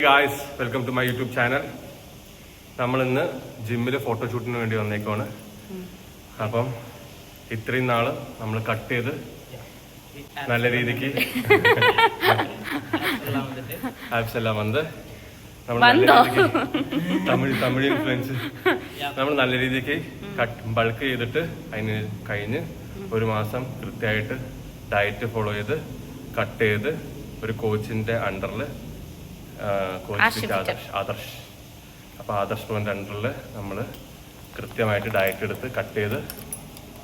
Guys, welcome to my YouTube channel. നമ്മളിന്ന് ജിമ്മിൽ ഫോട്ടോഷൂട്ടിന് വേണ്ടി വന്നേക്കുവാണ്. അപ്പം ഇത്രയും നാള് നമ്മൾ കട്ട് ചെയ്ത് നല്ല രീതിക്ക് ആപ്സ് എല്ലാം വന്ന് നമ്മൾ നല്ല രീതിക്ക് തമിഴ് ഇൻഫ്ലുവൻസ് നമ്മൾ നല്ല രീതിക്ക് ബൾക്ക് ചെയ്തിട്ട് അതിന് കഴിഞ്ഞ് ഒരു മാസം കൃത്യമായിട്ട് ഡയറ്റ് ഫോളോ ചെയ്ത് കട്ട് ചെയ്ത് ഒരു കോച്ചിന്റെ അണ്ടറിൽ ആദർശ് അപ്പോൾ ആദർശ് ബ്രോന്റെ അണ്ടറിൽ നമ്മൾ കൃത്യമായിട്ട് ഡയറ്റ് എടുത്ത് കട്ട് ചെയ്ത്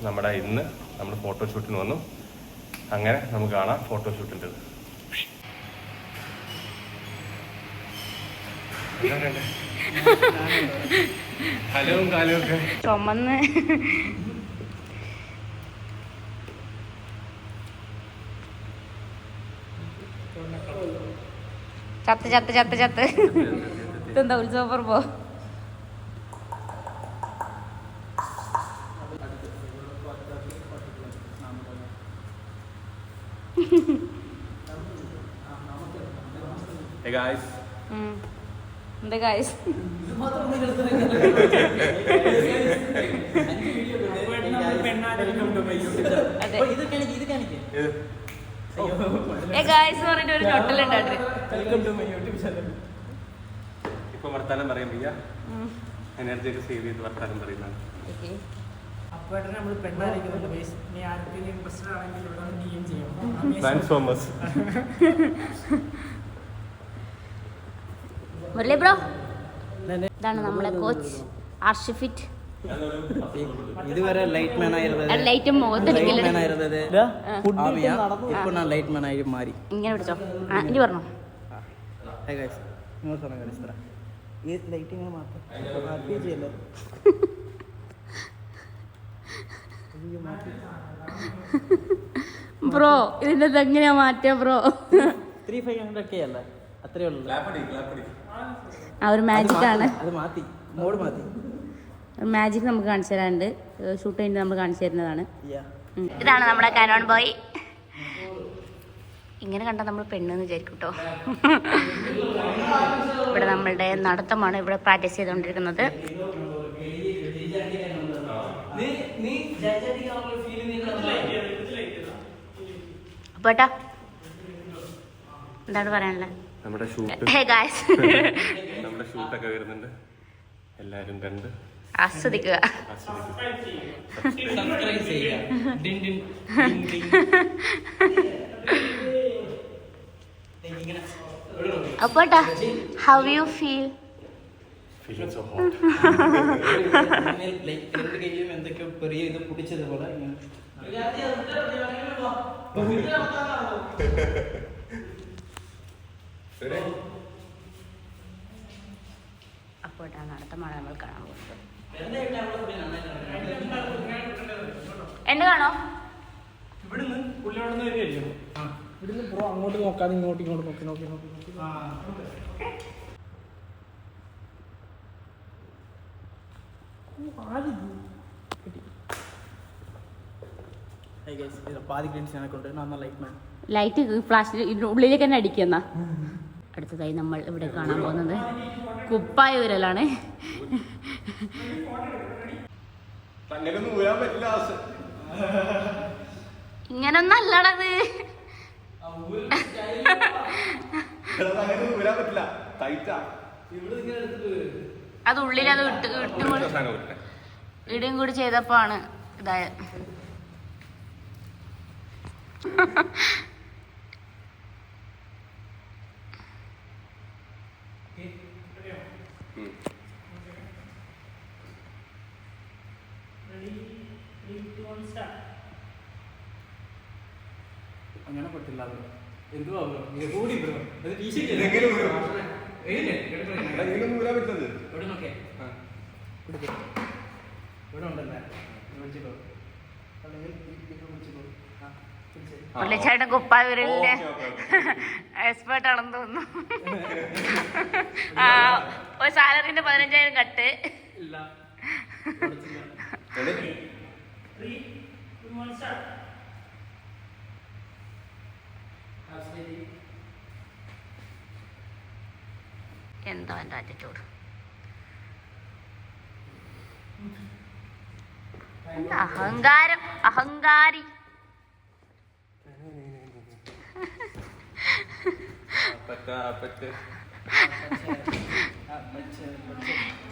നമ്മുടെ ഇന്ന് നമ്മൾ ഫോട്ടോഷൂട്ടിന് വന്നു. അങ്ങനെ നമുക്ക് കാണാം ഫോട്ടോഷൂട്ടിൻ്റെ. ഹലോവും കാലവും ഒക്കെ ചുമന്ന് ചത്ത് ചത്ത് ചത്ത് ചത്ത് ഇതെന്താ ഉത്സവം പറമ്പോ? എന്താ ഗായ്സ്, ഒരു ഞൊട്ടലുണ്ടായിട്ട് ഇപ്പൊ വർത്താനം പറയാൻ വയ്യ, എനർജി ഒക്കെ സേവ് ചെയ്ത് വർത്താനം പറയുന്നതാണ്. ട്രാൻസ്ഫോമേഴ്സ് മുരളി ബ്രോ, ഇതാണ് നമ്മുടെ കോച്ച് ആർഷിഫിറ്റ്. ഇതുവരെ ലൈറ്റ് മാൻ ആയിരുന്നത് ഇപ്പൊ ഞാൻ ലൈറ്റ് മാൻ ആയി മാറി. ഇങ്ങനെ പിടിച്ചോ, ഇനി പറഞ്ഞോ. ഈ ലൈറ്റ് ഇങ്ങനെ മാത്രം ബ്രോ, ഇതിന്റെ എങ്ങനെയാ മാറ്റാ ബ്രോ? 3500 ഒക്കെ അല്ലേ, അത്രേ ഉള്ളൂ. ആ ഒരു മാജിക് ആണ്, അത് മാറ്റി മോഡ് മാറ്റി. മാജിക് നമുക്ക് കാണിച്ചു തരാനുണ്ട്, ഷൂട്ട് കഴിഞ്ഞ് നമ്മൾ കാണിച്ചു തരുന്നതാണ്. ഇതാണ് നമ്മുടെ കാനോൺ ബോയ്. ഇങ്ങനെ കണ്ടാൽ നമ്മൾ പെണ്ണെന്ന് വിചാരിക്കും കേട്ടോ. ഇവിടെ നമ്മളുടെ നടത്തമാണ് ഇവിടെ പ്രാക്ടീസ് ചെയ്തുകൊണ്ടിരിക്കുന്നത്. അപ്പോട്ടാ എന്താണ് പറയാനുള്ളത്? നമ്മുടെ ഷൂട്ടൊക്കെ വരുന്നുണ്ട്, എല്ലാരും കണ്ട് ആസ്വദിക്കുക. അപ്പോട്ടാ, how you feel? Feeling so hot. എന്തൊക്കെയോ പെറിയ ഇത് പിടിച്ചതുപോലെ അപ്പോട്ടാ നടത്തമാണ് നമ്മൾ കാണാൻ പോകുന്നത്. എന്നെ കാണോ? ഇവിടുന്ന് ബ്രോ അങ്ങോട്ട് നോക്കാതെ ഇങ്ങോട്ട് നോക്കി നോക്കി നോക്കി നോക്കി. ലൈറ്റ് ഫ്ലാഷിൽ ഉള്ളിലേക്ക് തന്നെ അടിക്കുന്ന. അടുത്തതായി നമ്മൾ ഇവിടെ കാണാൻ പോകുന്നത് കുപ്പായ ഊരലാണ്. ഇങ്ങനൊന്നും അല്ലടത്. അത് ഉള്ളിൽ അത് ഇടും കൂടി ചെയ്തപ്പോ ആണ് ഇതായത്. അങ്ങനെ പറ്റില്ല. പുള്ളിച്ചേട്ടൻ കുപ്പായൂരിലെ എക്സ്പേർട്ട് ആണെന്ന് തോന്നുന്നു. ഒരു സാലറിന്റെ 15,000 കട്ട്. എന്തോ എൻ്റെ ആറ്റിറ്റ്യൂഡ്. അഹങ്കാരം, അഹങ്കാരി.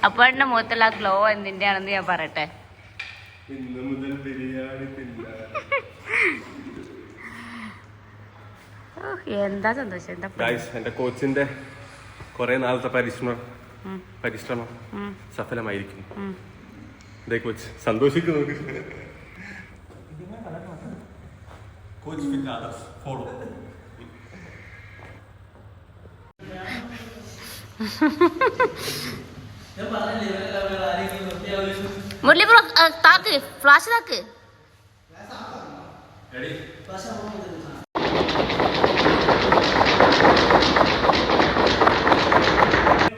അപ്പൊ എന്റെ മുഖത്തുള്ള ഗ്ലോ എന്തിന്റെ ആണെന്ന് ഞാൻ പറയട്ടെ. ഇന്ന് മുതൽ ബിരിയാണി എന്താ സന്തോഷം, എന്താ എന്റെ കോച്ചിന്റെ കുറെ നാളത്തെ പരിശ്രമം സഫലമായിരിക്കുന്നു. കോച്ച് സന്തോഷിക്കുന്നു. ഫോളോ. മുരളി ബ്രോ താക്ക്, ഫ്ലാഷ് താക്ക്.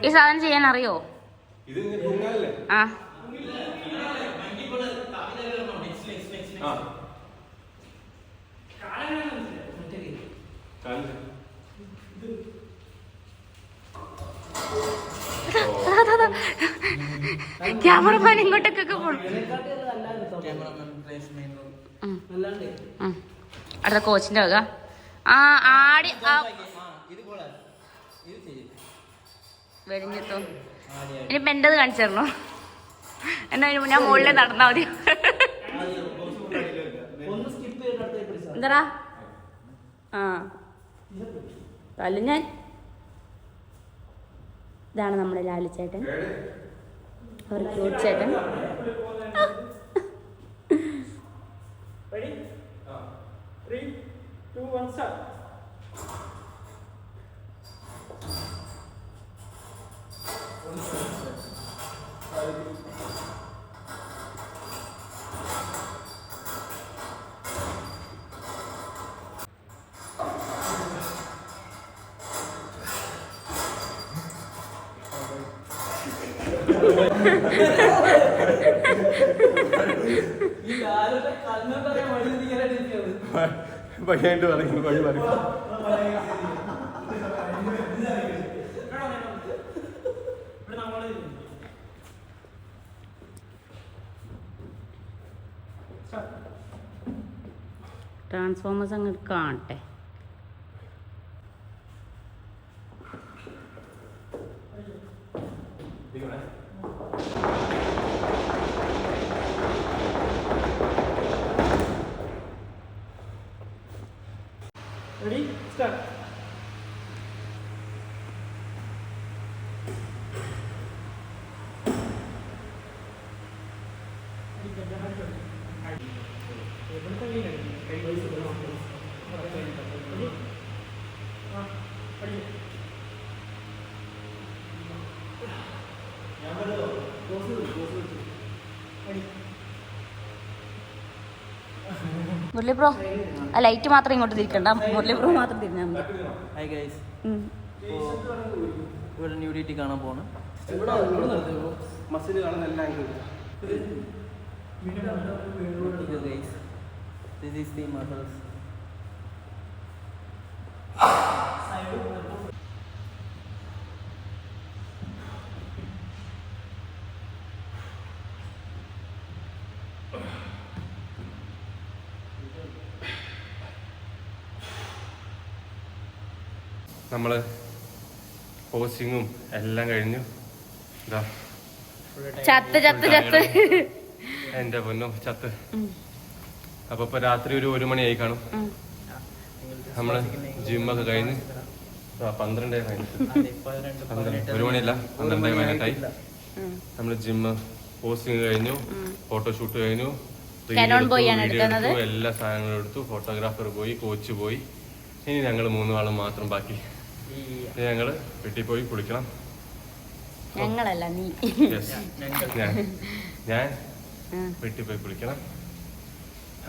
ഈ സാധനം ചെയ്യാൻ അറിയോ? ആ ക്യാമറമാൻ ഇങ്ങോട്ടേക്കൊക്കെ പോണം. അടുത്ത കോച്ചിന്റെ വക ആടി വെടിഞ്ഞെത്തോ. ഇനിയിപ്പോ എന്റേത് കാണിച്ചു തരണോ? എന്നാ ഞാൻ മുകളിൽ നടന്നാ മതി. എന്താ ആ ഞാൻ ഇതാണ് നമ്മുടെ ലാലിച്ചേട്ടൻ, ഒരു ക്യൂട്ട് ചേട്ടൻ. പയ്യായിട്ട് പറയുന്നു, വഴി പറയും. ട്രാൻസ്ഫോമേഴ്സ് അങ്ങോട്ട് കാണട്ടെ. Ready? Start. മുരളി ബ്രോ ആ ലൈറ്റ് മാത്രം ഇങ്ങോട്ട് തിരിക്കണ്ട, മുരളി ബ്രോ മാത്രം തിരിഞ്ഞാൽ മതി. ഹായ് ഗൈസ്, ഇവിടെ ന്യൂഡിറ്റി കാണാൻ പോണ്. മസിൽ കാണുന്ന എല്ലാം This is the muscles. നമ്മള് പോസ്റ്റിങ്ങും എല്ലാം കഴിഞ്ഞു. ഇതാ ചത്ത് ചത്ത് ചത്ത് എന്റെ പൊന്നോ ചത്ത്. അപ്പൊ ഇപ്പൊ രാത്രി ഒരു 1 മണിയായി കാണും. നമ്മള് ജിമ്മൊക്കെ കഴിഞ്ഞ് 12 1 മണിയല്ല 12 നമ്മള് ജിമ്മ് പോസ്റ്റിങ് കഴിഞ്ഞു, ഫോട്ടോഷൂട്ട് കഴിഞ്ഞു, എല്ലാ സാധനങ്ങളും എടുത്തു, ഫോട്ടോഗ്രാഫർ പോയി, കോച്ച് പോയി. ഇനി ഞങ്ങള് 3 ആളും മാത്രം ബാക്കി. ഞങ്ങള് വീട്ടിൽ പോയി കുളിക്കണം. ഞങ്ങളല്ല നീ. ഞാൻ വീട്ടിൽ പോയി കുളിക്കണം.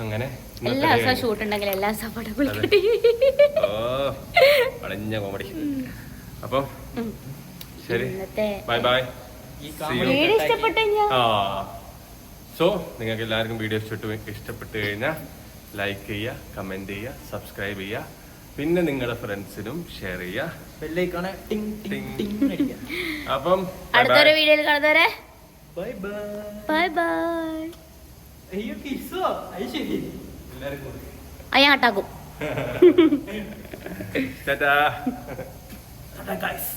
അങ്ങനെ എല്ലാ ദിവസവും ഷൂട്ട് ഉണ്ടെങ്കിൽ എല്ലാ ദിവസവും പടം കുളിക്കട്ടെ. അടഞ്ഞ കോമഡി. അപ്പം ശരി, ബൈ ബൈ. സോ നിങ്ങൾക്ക് എല്ലാവർക്കും വീഡിയോ ഇഷ്ടപ്പെട്ട് കഴിഞ്ഞാൽ ലൈക്ക് ചെയ്യുക, കമന്റ് ചെയ്യുക, സബ്സ്ക്രൈബ് ചെയ്യുക, പിന്നെ നിങ്ങളുടെ ഫ്രണ്ട്സിനും ഷെയർ ചെയ്യുക. ബെല്ലൈക്കാണ് ടിങ് ടിങ് ടിങ് അടിക്കാം. അപ്പം അടുത്തൊരു വീഡിയോയിൽ കാണുന്നവരെ ബൈ ബൈ. Bye bye. അയ്യോ കിസ്സോ ഐശ്വര്യ അയ്യാ കട്ടാക്കും. ടാറ്റാ. ഗൈസ്.